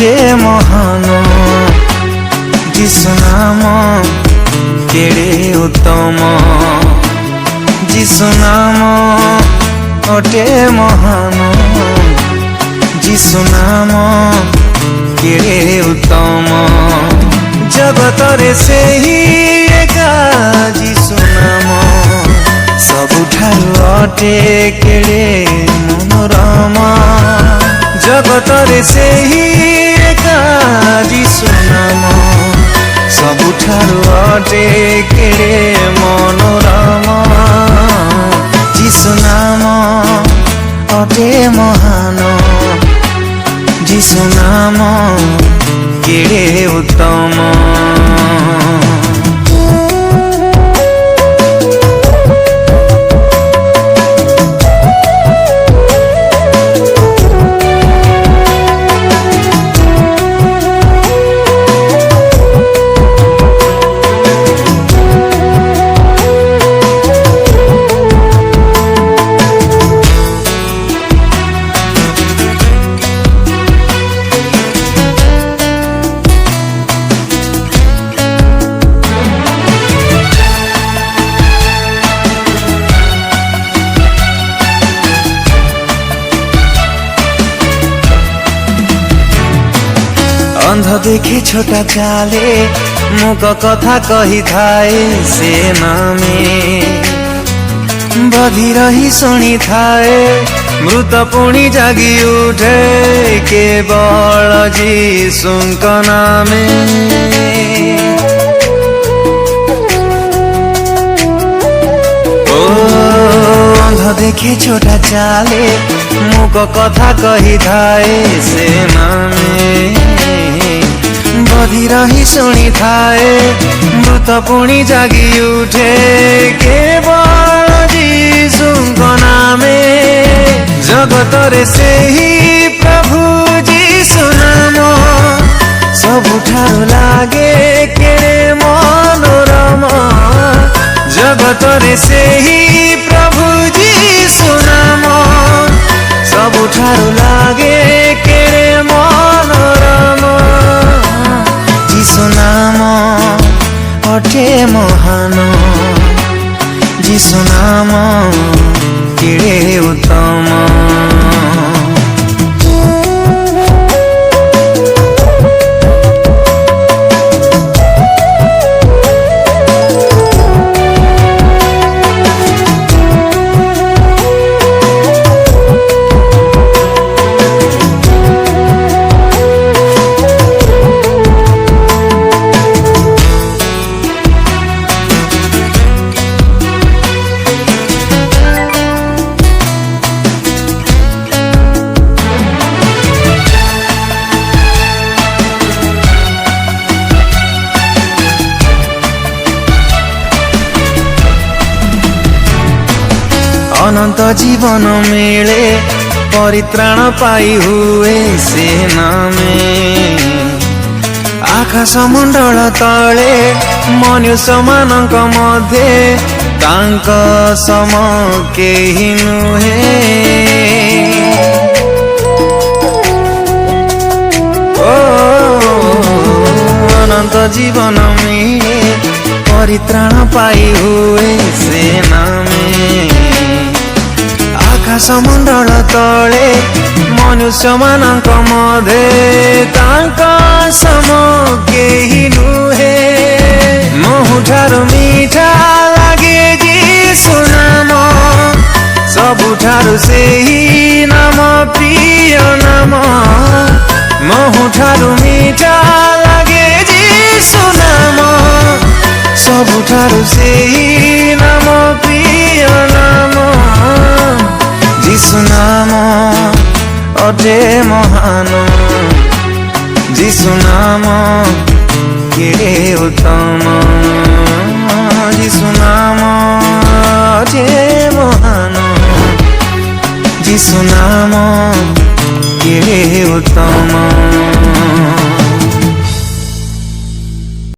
अटे महान जिसु नाम केड़े उत्तम जिसु नाम अटे महान जिसु नाम केड़े उत्तम जगत रे से ही एका जिसु नाम सबुठारु अटे केड़े मनोरम जगत रे से ही एका जिसु नाम सबुठारु अटे केड़े मनोरम जिसु नाम अटे महान जिसु नाम केड़े उत्तम। अंध देखे छोटा चाले मुख कथा कही थाए से नामे बधी रही शुणी थाए मृत पुणी जागी उठे केवल जीसुंक नामे। अंध देखे छोटा चाले मुख कथा कही थाए से नामे बधी रही शुणी थाए मृत पुणी जागी उठे केवल जीसुंक नामे। जगत रे से ही प्रभु जीसु नाम सबुठारु लागे केड़े मनोरम जगत रे से ही प्रभु जीसु नाम सबुठारु लागे केड़े मनोरम जिसु नाम अटे महान जिसु नाम केड़े उत्तम। अनंत जीवन मिले परित्राण पाई हुए से नामे आकाश मंडल तले मनुष्य मानक मध्य तांक सम केहि नुहे। अनंत जीवन मिले परित्राण पाई हुए से नामे आकाश मंडल तले मनुष्य मानक मध्य तांक सम केहि नुहे। मोहुठारु मीठा लागे जीसु नाम सबुठारु सेही नाम प्रिय नाम मोहुठारु मीठा लागे जीसु नाम सबुठारु सेही नाम प्रिय नाम जिसु नाम अटे महान जिसु नाम केड़े उत्तम जिसु नाम अटे महान जिसु नाम केड़े उत्तम।